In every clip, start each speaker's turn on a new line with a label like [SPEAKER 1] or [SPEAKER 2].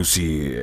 [SPEAKER 1] Sí.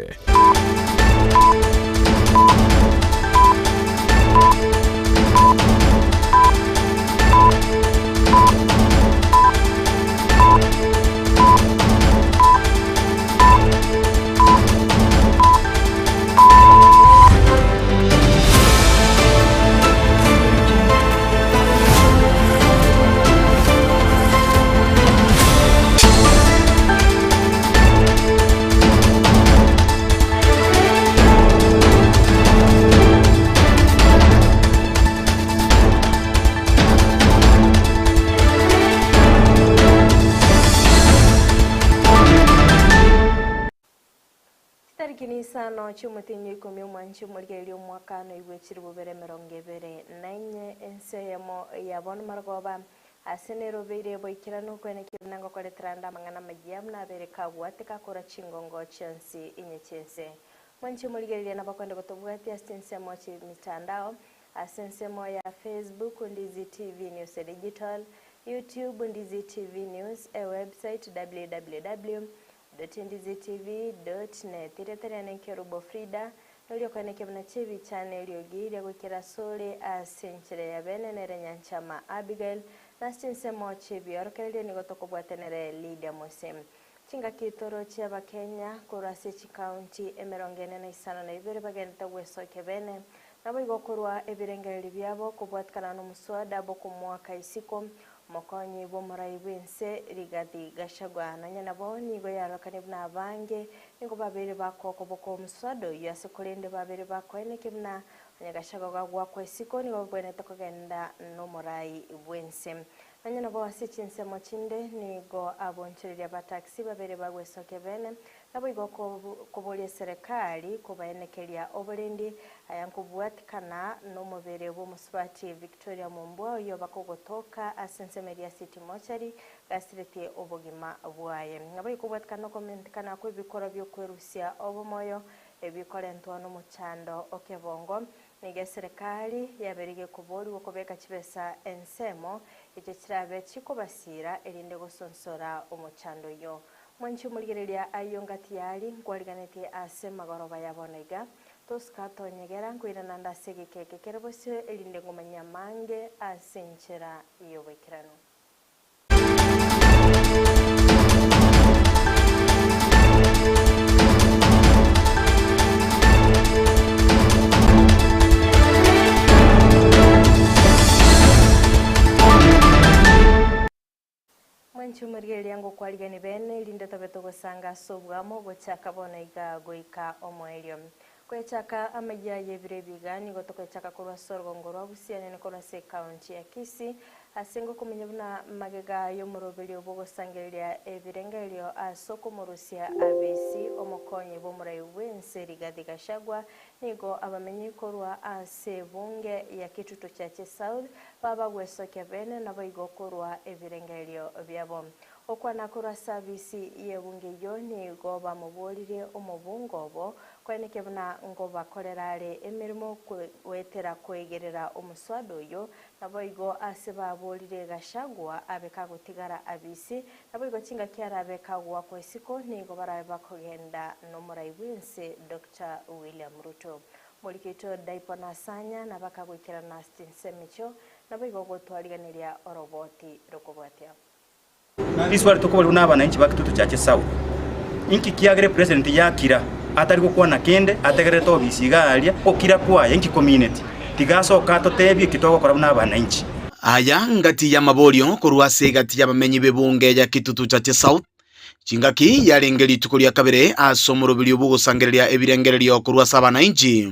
[SPEAKER 2] Kinisano cy'umutinyi ikomeye umwanci muri umwaka no igwekiri bubere 2024 enseyemo yabona margoba asenero bere boikira no kwene kinango kore tranda mangana majyam na bereka bwateka kora cingongo chensi inyechense mwanci muri nabakwenda gutubwati asensemo mitandao asensemo ya Facebook Ndizi TV News Digital, YouTube Ndizi TV News, a website www.ndizitv.net ireterane kerubo Frida nolyo kaneke bna chevi channel yogire gukira sole asenchere ya bene nere nyanchama Abigail na sinsemo chevi orkele ni gotoko bwatenere Lydia Mosem chinga kitoro cha Kenya kurase county emerongene na isana na ibere bagenda weso kebene nabo igokorwa ebirengeri byabo kubwatkana no muswada boko mwaka isiko mokonyi bomorai bwense Rigathi Gachagua nanya nabo nigo yarokane bna bange nigo babere bakoko boko muswado yasekolende babere bakoene kibna Gachagua gwakwa isiko nigo bwene tokogenda no morai bwense nanya nabo wasichinse mochinde nigo aboncheria bataxi babere bagwesoke bene nabo igo kubolie serikali kubaenekeria obulendi ayankubwatikana no mubere bo muswati Victoria Mombo yo bakogotoka asensemeria city mochari gasirete obogima bwaye nabo ikubwatikana komentikana ko bikora byo kwerusia obumoyo ebikorentwa no muchando okebongo nige serikali yaberige kubori ukobeka kibesa ensemo icyo kirabe kikobasira erinde gusonsora umuchando yo mwanchi muligereria ayongati yali ngwaliganete asema goroba yabonega toskato nyegera ngwirana ndasege keke kerebose erinde ngomanya mange asenchera iyo bekirano Chumurigeli yango kwaligani bene linda tabeto gosanga sobwamo gochaka bona iga goika omoelio kwechaka amajya yebire bigani gotokwechaka kurwa sorgongoro busiane ne kola se county ya Kisii asengo kumenyabuna magega yo murobeli obogo sangelia ebirengelio asoko murusia abesi omokonye bomurai wense Rigathi Gachagua nigo abamenyi korwa asebunge ya kituto cha South baba gwesoke bene nabo igokorwa ebirengelio byabo okwana kora service yebunge yo nigo bamubolire omubungobo kweneke buna ngo bakorerare emirimo wetera kwegerera omuswado yo nabo igo asebabolire Gachagua abekagutigara abisi nabo igo kinga kyara abekagwa kwesiko nigo barabe bakogenda no murai wense Dr. William Ruto Molikito Daipona Sanya nabakagwikira na Stinsemecho nabo igo gotwaliganiria oroboti rokobwatia
[SPEAKER 3] Iswari tukobali unabana inchi bakitutu chache sawa inki kiagere president yakira atari gukwana kende ategere to bisigalia okira kwa inki community tigaso kato tebi kitoko kora unabana inchi
[SPEAKER 4] aya ngati ya mabolio kurwase gati ya bamenyi bebunge ya kitutu chache South chingaki yarengeri tukulia kabere asomoro bilio bugo sangerelia ebirengerelio kurwasa bana inchi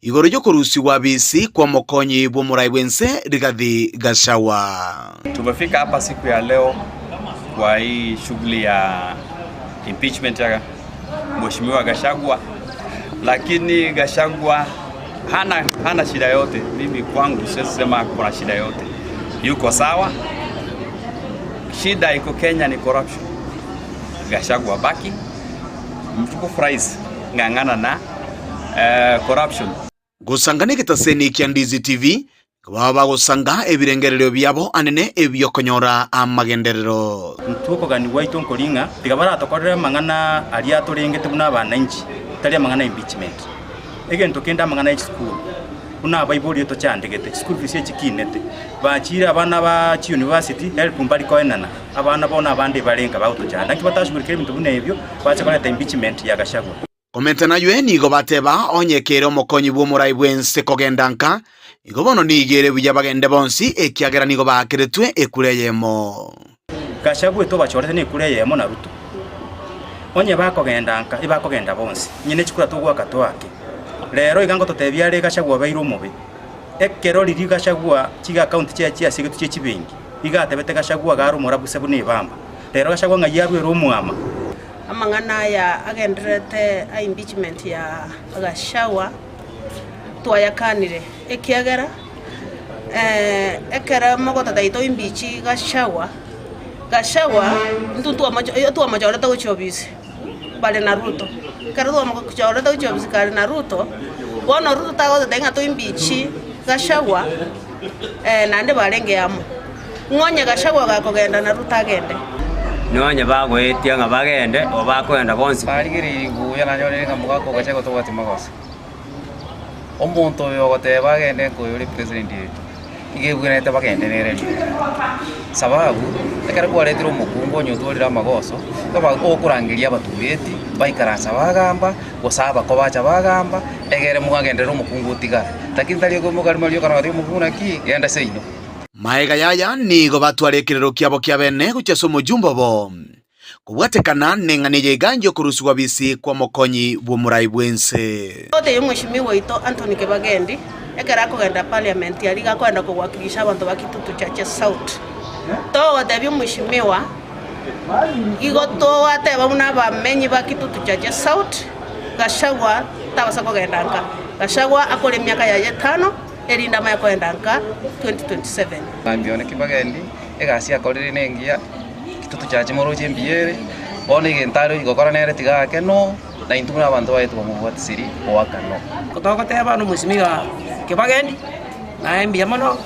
[SPEAKER 4] igoro ryo kurusiwa bisi kwa mokonyi bomurai wense Rigathi Gachagua.
[SPEAKER 5] Tumefika hapa siku ya leo kwa hii shughuli ya impeachment ya Mheshimiwa Gachagua, lakini Gachagua hana shida yote. Mimi kwangu siwezi sema kuna shida yote, yuko sawa. Shida iko Kenya ni corruption. Gachagua baki mtukufu rais ngangana na corruption.
[SPEAKER 4] Gusangane kitaseni kia Ndizi TV baba gusanga ebirengerero byabo anene ebyokonyora amagenderero
[SPEAKER 3] ntuko gani waito nkolinga tigabara tokorera mangana ali atorengete buna abananchi tali mangana impeachment egento kenda mangana school una bible yeto chandegete school fees echikinete bachira abana ba chi university help mbali koenana abana bona abande balenga bauto chanda kibatashugurikira ibintu bune ebyo bacha koleta impeachment ya Gachagua
[SPEAKER 4] komenta nayo nigo bateba onyekero mokonyi bwo murai bwense kogendanka igo bono nigere buya bagende bonsi ekiagera nigo bakiretwe ekureyemo
[SPEAKER 3] Gachagua to bachorete ne kureyemo na Ruto onye bakogendanka ibakogenda bonsi nyine chikura to gwa katwake lero igango totebya le Gachagua bairo mobe ekero liri Gachagua chiga account chia sigetu che chibengi igatebete Gachagua garo morabuse bune bamba lero Gachagua ngayarwe romwama
[SPEAKER 1] amangana ya agendrete a impeachment ya Gachagua twayakanire ekiagera ekera mogota daito imbichi Gachagua ntuntu amajora ta uchobisi bale na Ruto kera tu amajora ta uchobisi kale na Ruto wono Ruto ta goda denga to imbichi Gachagua nande balenge amo ngonya Gachagua gakogenda na Ruto agende
[SPEAKER 6] nonye bagwetia nga bagende obakwenda bonsi
[SPEAKER 7] barigiri guya na nyore nga mugako Gachagua to batimagosa omuntu yo goteba agende ko yuri president igegwene te bagende nere sababu ekara kwaretiro mukungo nyotolira magoso toba okurangiria abatubeti baikaransa bagamba gosaba ko bacha bagamba egere mugagendero mukungo tiga lakini tali ko mugari malio kana ri mukuna ki genda seino
[SPEAKER 4] maega yaya nigo batwarekerero kiabo kiabene gucheso mujumbo bo kubwatekana nenganije ganjo kuruswa bisi kwa mokonyi bwo murai bwense
[SPEAKER 1] ote yumweshimiwa ito Anthony Kibagendi ekera kogenda parliament yari gakwenda kuwakilisha abantu bakitutu chache South to debi mweshimiwa igoto ateba muna bamenyi bakitutu chache South Gachagua tabasa kogenda nka Gachagua akole miaka ya 5 erinda maya kwenda nka 2027
[SPEAKER 7] ambione Kibagendi egasi akorire nengia kitutu chache moroje mbiere one gentaro igokora nere tigake no na intuna abantu bayetu bamubwati siri owakano
[SPEAKER 8] kotoko teba no musimiga Kibagendi na mbia mono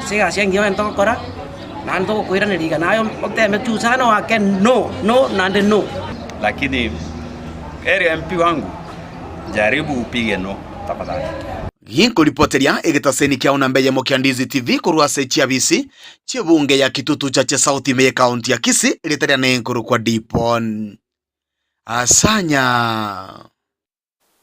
[SPEAKER 8] siga siangia ento kora na ndo kuira niliga nayo oteme tu sana wake no nande no
[SPEAKER 5] lakini area MP wangu jaribu upige no tafadhali
[SPEAKER 4] Yinko ripoteria egetaseni kia unambeje Mokiandizi TV kurwase chiabisi chibunge ya kitutu chache South Meye County ya Kisii ritaria nenkuru kwa Dipon Asanya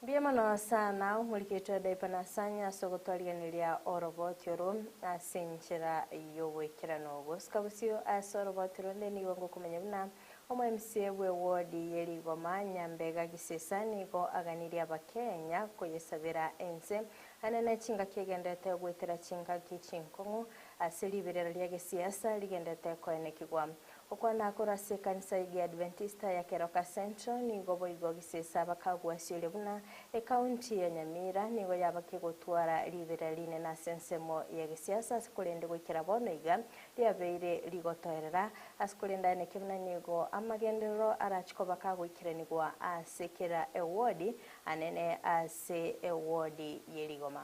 [SPEAKER 2] Biamano sana umulikitwa daipana Asanya sogotwariganiria orobotiro asinchira yowekera nogo skabusio asorobotiro ndeni wangu kumenya buna Omo MCA we wodi yeri goma Nyambega Gisesa nigo aganiria abakenya kuyesabira enze anene chinga kigendete gwitira chinga kichinkongo asiribirira lya gisiasa ligendete kwenekigwa okwana akorase kanisa ya Adventista ya Keroka Central nigo boigo Gisesa bakagwa sile buna county ya Nyamira nigo yabakigotwara libira line na sensemo ya gisiasa sikulende gwikira bonoiga lyabeire ligotorera asikulenda nekibuna nigo amagendero arachiko bakagwikiranigwa asekera award anene ase award yeligoma.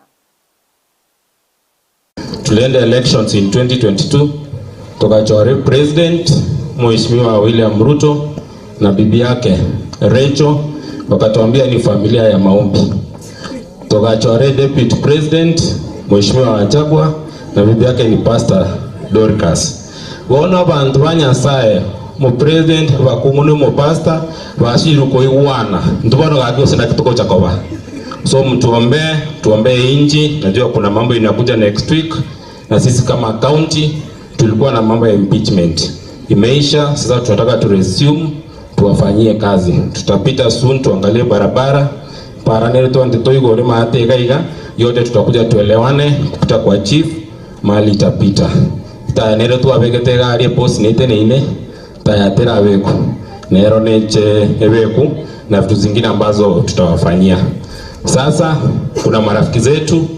[SPEAKER 9] Tulienda elections in 2022 tukachore president Mheshimiwa William Ruto na bibi yake Rachel, wakatuambia ni familia ya maombi. Tukachore deputy president Mheshimiwa Gachagua na bibi yake ni Pastor Dorcas. Wona bantu banyasaye mu president bakungune mu pastor bashiru ko iwana ndubano gakyo sina kituko chakoba. So tuombe inji, najua kuna mambo inakuja next week na sisi kama county tulikuwa na mambo ya impeachment. Imeisha, sasa tunataka tu resume tuwafanyie kazi. Tutapita soon tuangalie barabara. Paranero tuante igore maateka iga yote tutakuja tuelewane kupita kwa chief mali itapita. Nero tu abegete gari post nite neine tayatera abeku. Nero neche ebeku na vitu zingine ambazo tutawafanyia. Sasa kuna marafiki zetu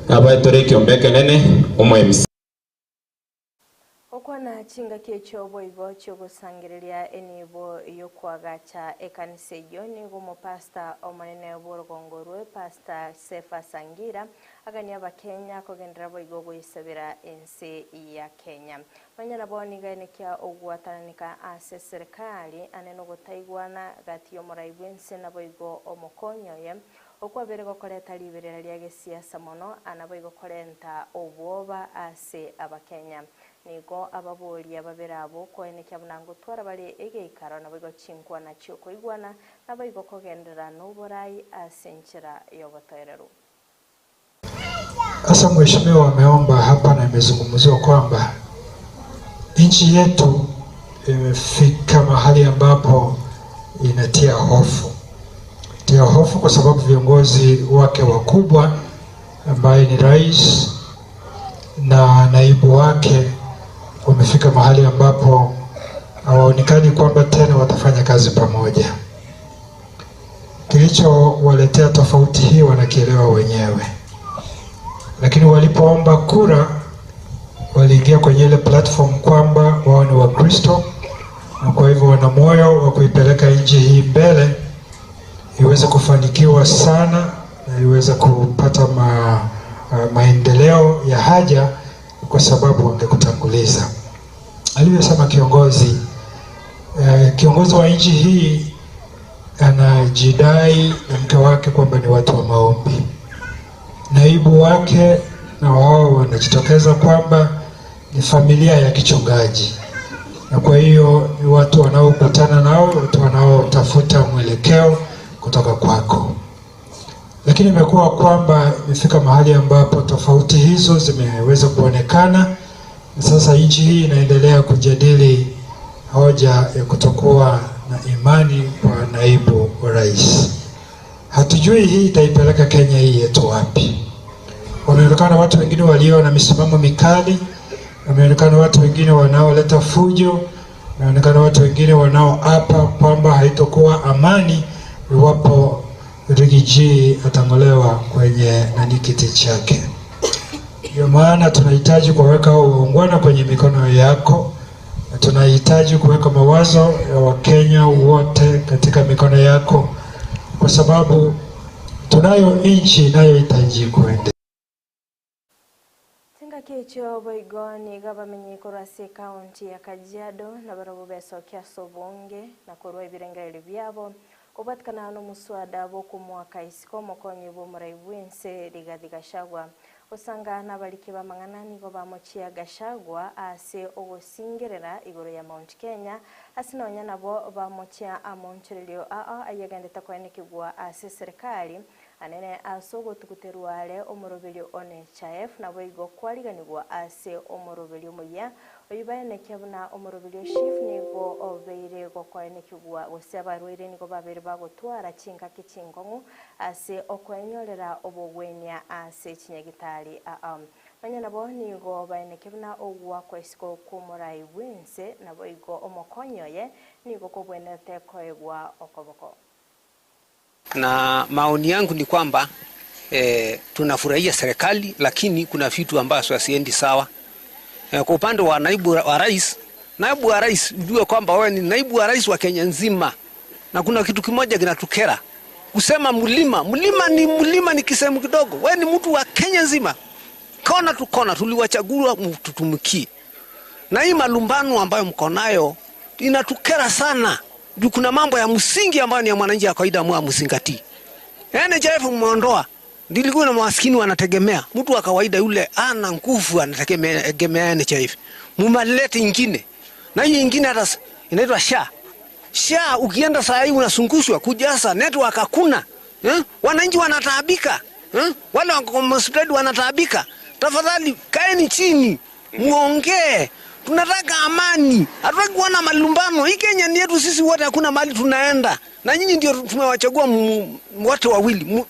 [SPEAKER 9] hapa Toreki Ombeke nene Omo MC
[SPEAKER 2] na chinga kecho boigo chogosangiriria enibo yokwagacha ekanisa yoni gomo pastor omanene borogongorwe pastor Sefa Sangira agania bakenya kogendera boigo goisabira ense ya Kenya manyana boni gaine kya ogwatananika ase serikali aneno gotaigwana gati omuraibwense na boigo omokonyoye okwabere gokoreta liberera lya gesiasa mono anaboigo korenta obwoba ase abakenya nigo ababoli ababerabo koenekya bunango twara bali egeikaro naboigo chinkwa na choko igwana naboigo kogendera n'uburai asenchera yobotoerero.
[SPEAKER 10] Sasa mheshimiwa ameomba hapa na imezungumziwa kwamba nchi yetu imefika mahali ambapo inatia hofu. Tia hofu kwa sababu viongozi wake wakubwa ambaye ni rais na naibu wake wamefika mahali ambapo hawaonekani kwamba tena watafanya kazi pamoja. Kilichowaletea tofauti hii wanakielewa wenyewe. Lakini walipoomba kura waliingia kwenye ile platform kwamba wao ni Wakristo na kwa hivyo wana moyo wa kuipeleka nchi hii mbele iweze kufanikiwa sana na iweze kupata maendeleo ya haja kwa sababu wangekutanguliza. Aliyosema kiongozi wa nchi hii anajidai na mke wake kwamba ni watu wa maombi. Naibu wake na wao wanajitokeza kwamba ni familia ya kichungaji. Na kwa hiyo ni watu wanaokutana nao, watu wanaotafuta mwelekeo kutoka kwako. Lakini imekuwa kwamba imefika mahali ambapo tofauti hizo zimeweza kuonekana. Sasa nchi hii inaendelea kujadili hoja ya kutokuwa na imani kwa naibu wa rais. Hatujui hii itaipeleka Kenya hii yetu wapi. Wameonekana watu wengine walio na misimamo mikali, wameonekana watu wengine wanaoleta fujo, wameonekana watu wengine wanaoapa kwamba haitokuwa amani iwapo Rigiji atangolewa kwenye kiti chake. Ndio maana tunahitaji kuweka uungwana kwenye mikono yako. Tunahitaji kuweka mawazo ya Wakenya wote katika mikono yako kwa sababu tunayo nchi inayohitaji kuendelea.
[SPEAKER 2] Tinga kecho boigoni gabamenye korase county ya Kajiado na barabu beso kya sobonge na korwa ibirengere byabo kubatikana no muswada bo kumwaka isiko mokonye bo muraibwense Rigathi Gachagua usanga nabaliki bamanganani go bamochia Gachagua ase ogosingerera igoro ya Mount Kenya asinonya nabo bamochia amoncherelio ayagendeta kwenekigwa ase serikali anene asogo tukuteruale omorobelio one chaef nabo igo kwaliganirwa ase omorobelio moya oyibane kyabuna omorobelio chief nigo obeire go kwenekigwa gosebarwire nigo babere bagotwara chinga kichingongu ase okwenyorera obogwenya ase chinyagitali manya nabo nigo baenekebuna ogwa kwesiko kumurai bwense nabo igo omokonyoye nigo kobwenete koegwa okoboko.
[SPEAKER 11] Na maoni yangu ni kwamba tunafurahia serikali lakini kuna vitu ambazo hasiendi sawa. Kwa upande wa naibu wa rais ujue kwamba wewe ni naibu wa rais wa Kenya nzima. Na kuna kitu kimoja kinatukera. Kusema mlima ni kisehemu kidogo. Wewe ni mtu wa Kenya nzima. Kona tu kona tuliwachagua mtutumikie. Na hii malumbano ambayo mko nayo inatukera sana. Juu kuna mambo ya msingi ambayo ni ya mwananchi ya kawaida msingatii. NHIF mmeondoa. Ndilikuwa na maskini wanategemea. Mtu wa kawaida yule ana nguvu anategemea NHIF. Mumalete ingine. Na hii ingine hata inaitwa SHA. SHA ukienda saa hii unasungushwa kujaza network hakuna. Wananchi wanataabika. Wale wako hospitali wanataabika. Tafadhali kaeni chini, muongee. Tunataka amani. Hatutaki kuona malumbano. Hii Kenya ni yetu sisi wote, hakuna mahali tunaenda. Na nyinyi ndio tumewachagua wote wawili.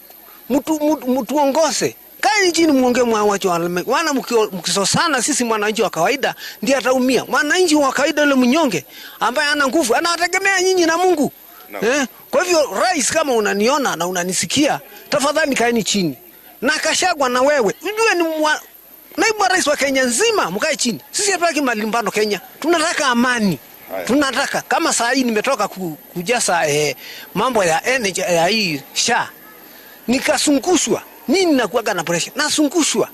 [SPEAKER 11] Mtuongoze. Kaeni chini muongee mwawacho wana mkisosana sisi mwananchi wa kawaida ndiye ataumia. Mwananchi wa kawaida yule mnyonge ambaye hana nguvu anawategemea nyinyi na Mungu. No. Kwa hivyo rais, kama unaniona na unanisikia, tafadhali kaeni chini. Na Gachagua na wewe, ujue naibu wa rais wa Kenya nzima mkae chini. Sisi hatutaki malumbano Kenya. Tunataka amani. Tunataka kama saa hii nimetoka kujaza mambo ya energy ya hii SHA. Nikasungushwa. Nini nakuaga na pressure? Nasungushwa.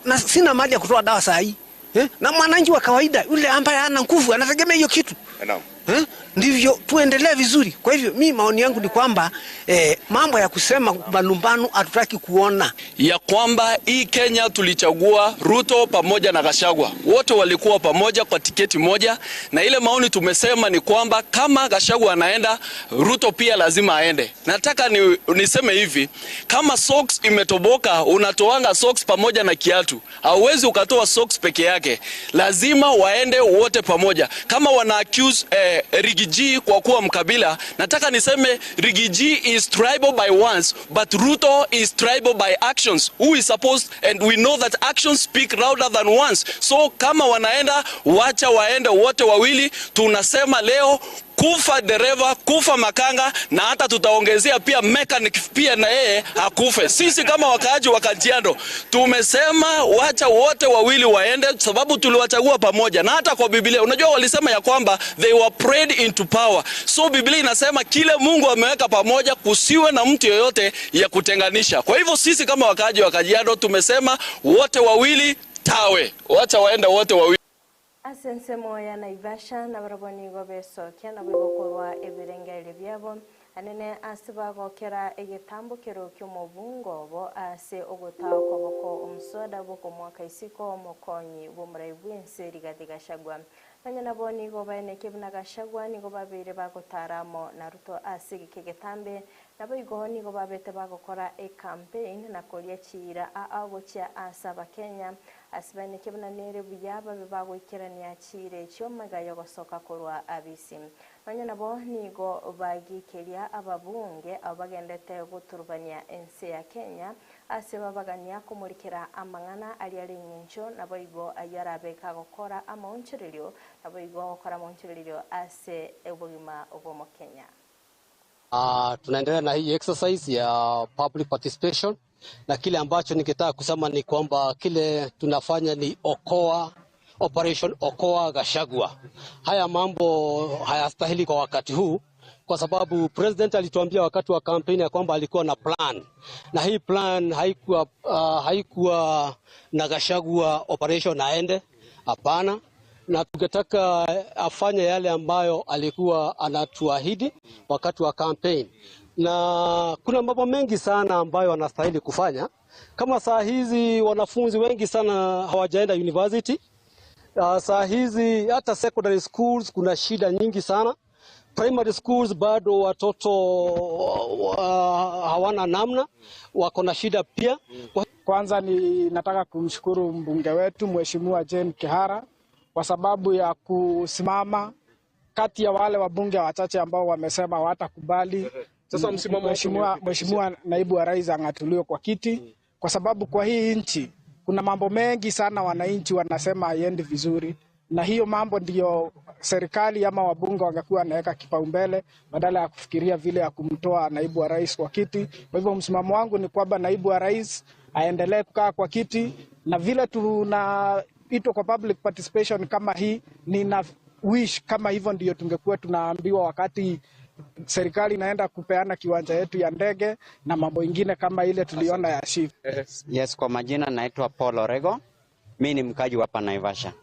[SPEAKER 11] Na sina mali ya kutoa dawa saa hii. Na mwananchi wa kawaida yule ambaye hana nguvu anategemea hiyo kitu.
[SPEAKER 12] Naam.
[SPEAKER 11] Ndivyo tuendelee vizuri. Kwa hivyo mimi maoni yangu ni kwamba mambo ya kusema malumbano hatutaki kuona.
[SPEAKER 13] Ya kwamba hii Kenya tulichagua Ruto pamoja na Gachagua. Wote walikuwa pamoja kwa tiketi moja, na ile maoni tumesema ni kwamba kama Gachagua anaenda, Ruto pia lazima aende. Nataka niseme hivi, kama socks imetoboka, unatoanga socks pamoja na kiatu. Hauwezi ukatoa socks peke yake. Lazima waende wote pamoja. Kama wana accuse Rigiji kwa kuwa mkabila, nataka niseme Rigiji is tribal by words, but Ruto is tribal by actions. Who is supposed, and we know that actions speak louder than words. So kama wanaenda, wacha waende wote wawili. Tunasema leo kufa dereva, kufa makanga, na hata tutaongezea pia mechanic pia na yeye akufe. Sisi kama wakaaji wa Kajiado tumesema wacha wote wawili waende, sababu tuliwachagua pamoja. Na hata kwa Biblia unajua walisema ya kwamba they were prayed into power. So Biblia inasema kile Mungu ameweka pamoja kusiwe na mtu yoyote ya kutenganisha. Kwa hivyo sisi kama wakaaji wa Kajiado tumesema wote wawili tawe. Wacha waende wote wawili.
[SPEAKER 2] Asense moya Naivasha na baraboni gobeso kiana bwigokorwa ebirengere byabo anene asibagokera egetambukiro ky'omubungo bo ase ogutaho koboko omusoda boko mwaka isiko mokonyi bomurayi bw'ensi Rigathi Gachagua banyana boni go baeneke buna Gachagua nigo babire bagotaramo na Ruto ase gegetambe nabo igo nigo babete bagokora campaign na kolia chira agocha asaba Kenya asibaneke buna nere buyaba bagwikirania chire cyomaga yogosoka korwa abisi banyana bo nigo bagikeria ababunge abagendete guturubania ense ya Kenya aseba bagania kumurikira amangana ali alinyencho nabo igo ayarabeka gukora amonchirilio nabo igo gukora amonchirilio ase ebugima obomo Kenya.
[SPEAKER 14] Tunaendelea na hii exercise ya public participation, na kile ambacho ningetaka kusema ni kwamba kile tunafanya ni Operation Okoa Gachagua. Haya mambo hayastahili kwa wakati huu, kwa sababu president alituambia wakati wa campaign ya kwamba alikuwa na plan, na hii plan haikuwa na Gachagua operation aende. Hapana, na tungetaka afanye yale ambayo alikuwa anatuahidi wakati wa campaign. Na kuna mambo mengi sana ambayo anastahili kufanya. Kama saa hizi wanafunzi wengi sana hawajaenda university. Saa hizi hata secondary schools kuna shida nyingi sana. Primary schools bado watoto hawana namna, wako na shida pia.
[SPEAKER 15] Kwanza nataka kumshukuru mbunge wetu Mheshimiwa Jane Kihara kwa sababu ya kusimama kati ya wale wabunge wachache ambao wamesema hawatakubali sasa Mheshimiwa naibu wa rais ang'atuliwe kwa kiti, kwa sababu kwa hii nchi kuna mambo mengi sana wananchi wanasema haiendi vizuri, na hiyo mambo ndiyo serikali ama wabunge wangekuwa wanaweka kipaumbele badala ya kufikiria vile ya kumtoa naibu wa rais kwa kiti. Kwa hivyo msimamo wangu ni kwamba naibu wa rais aendelee kukaa kwa kiti, na vile tunaitwa kwa public participation kama hii, nina wish kama hivyo ndiyo tungekuwa tunaambiwa wakati serikali inaenda kupeana kiwanja yetu ya ndege na mambo ingine kama ile tuliona ya shift.
[SPEAKER 16] Yes, kwa majina naitwa Paul Orego. Mimi ni mkaji wa hapa Naivasha.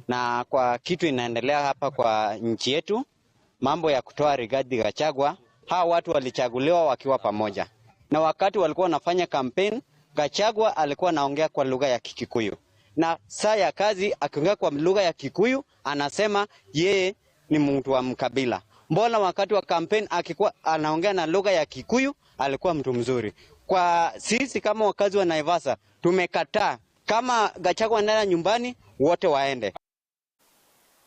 [SPEAKER 16] Na kwa kitu inaendelea hapa kwa nchi yetu, mambo ya kutoa Rigathi Gachagua, hawa watu walichaguliwa wakiwa pamoja. Na wakati walikuwa wanafanya campaign, Gachagua alikuwa anaongea kwa lugha ya Kikuyu. Na saa ya kazi akiongea kwa lugha ya Kikuyu, anasema yeye ni mtu wa mkabila. Mbona wakati wa campaign akikuwa anaongea na lugha ya Kikuyu, alikuwa mtu mzuri. Kwa sisi kama wakazi wa Naivasha tumekataa. Kama Gachagua anaenda nyumbani, wote waende.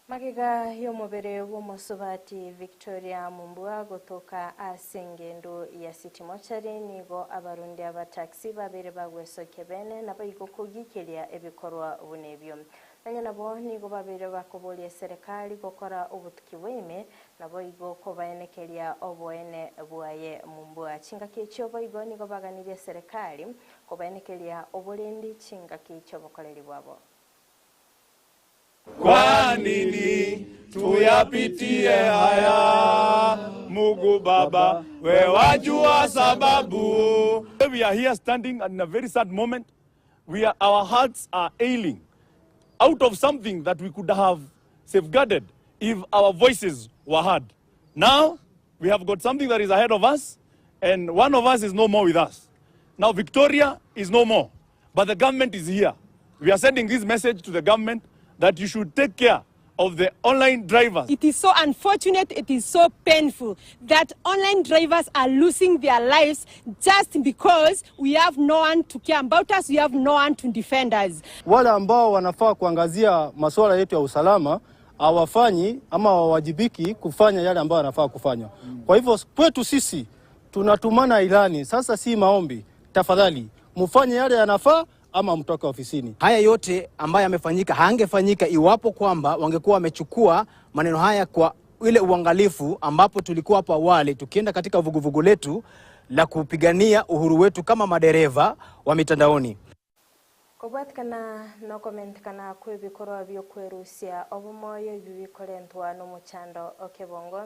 [SPEAKER 2] Magiga y'omubere w'omusubati Victoria Mumbua gotoka asengendo ya City Mochari nigo abarundi aba taxi babere bagwesoke bene nabo igokugikeria ebikorwa bunebyo nanya nabo nigo babire bakoboria serikali gukora obutuki bwime nabo igo kobaenekeria oboene bwaye mumbua chingaki ekyo boigo nigo baganirie serikali kobaenekeria oburendi chingaki ekyo bokoreri bwabo.
[SPEAKER 12] Kwa nini tuyapitie haya, Mungu Baba, we wajua sababu. We are here standing in a very sad moment. Our hearts are ailing out of something that we could have safeguarded if our voices were heard. Now, we have got something that is ahead of us, and one of us is no more with us. Now, Victoria is no more, but the government is here. We are sending this message to the government that you should take care of the online drivers.
[SPEAKER 17] It is so unfortunate, it is so painful that online drivers are losing their lives just because we have no one to care about us, we have no one to defend us.
[SPEAKER 18] Wale ambao wanafaa kuangazia masuala yetu ya usalama hawafanyi ama hawajibiki kufanya yale ambayo wanafaa kufanya. Kwa hivyo kwetu sisi tunatumana ilani, sasa si maombi. Tafadhali mufanye yale yanafaa ama mtoke ofisini.
[SPEAKER 19] Haya yote ambayo yamefanyika hangefanyika iwapo kwamba wangekuwa wamechukua maneno haya kwa ile uangalifu ambapo tulikuwa hapo awali tukienda katika vuguvugu letu la kupigania uhuru wetu kama madereva wa mitandaoni.
[SPEAKER 2] Kubwatikana no comment kana kwibikorwa byo kwerusia obumoyo ibibikorentwa no muchando okebongo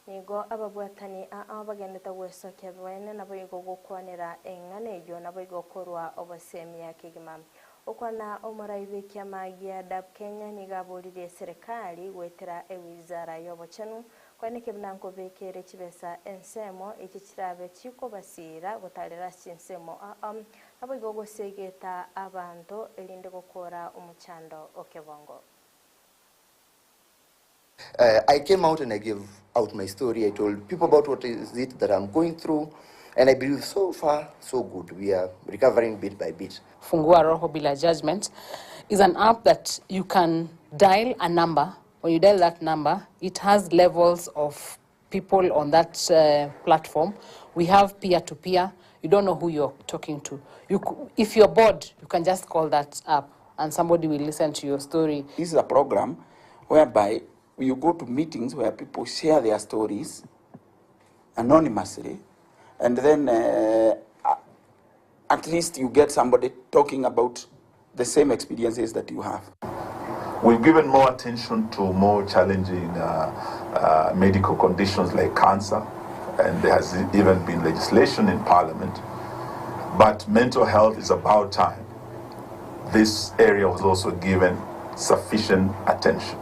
[SPEAKER 2] nigo ababwatani abagendeta gwesoke bwene nabo igo gukwanira engane yo nabo igo korwa obasemi yakigima okwana omuraibe kyamagia dab Kenya nigaburire serikali gwetera ewizara yobochenu kwanike bnanko bekere kibesa ensemo ikikirabe chiko basira gutarira chinsemo nabo igo gosegeta abantu elinde gukora umuchando okebongo.
[SPEAKER 20] I came out and I gave out my story. I told people about what is it that I'm going through, and I believe so far so good. We are recovering bit by bit.
[SPEAKER 21] Fungua Roho Bila Judgment is an app that you can dial a number. When you dial that number, it has levels of people on that platform. We have peer-to-peer. You don't know who you're talking to. If you're bored, you can just call that app and somebody will listen to your story.
[SPEAKER 22] This is a program whereby you go to meetings where people share their stories anonymously, and then at least you get somebody talking about the same experiences that you have.
[SPEAKER 23] We've given more attention to more challenging medical conditions like cancer, and there has even been legislation in Parliament. But mental health is about time. This area was also given sufficient attention.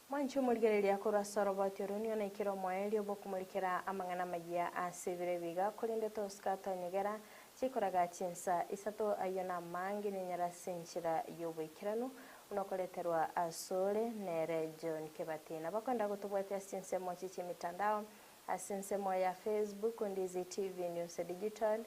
[SPEAKER 2] Manchu mulgereria kurasoro batirunio na ikiro moeli obokumurikira amangana magia asibire biga kulinde toskata nyegera chikoraga chinsa isato ayona mangi nenyara senchira yobikiranu unokoleterwa asole nere John Kebatina bakonda gutubwete asinse mochi chimitandao asinse moya Facebook Ndizi TV News Digital,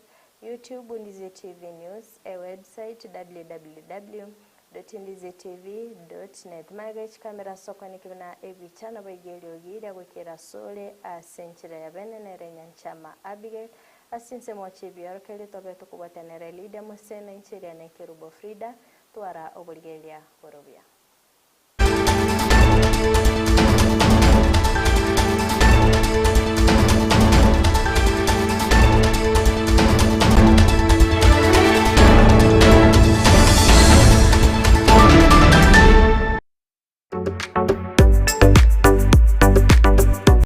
[SPEAKER 2] YouTube Ndizi TV News, a website www.ndizitv.net. Magach kamera soko nikibna ebichana baigeli ogira gwekera sole asenchira ya benenere Nyanchama Abigail asinse mochi biorkeli tobeto kubatenere leader musena inchiria na Kerubo Frida twara obuligelia borobia.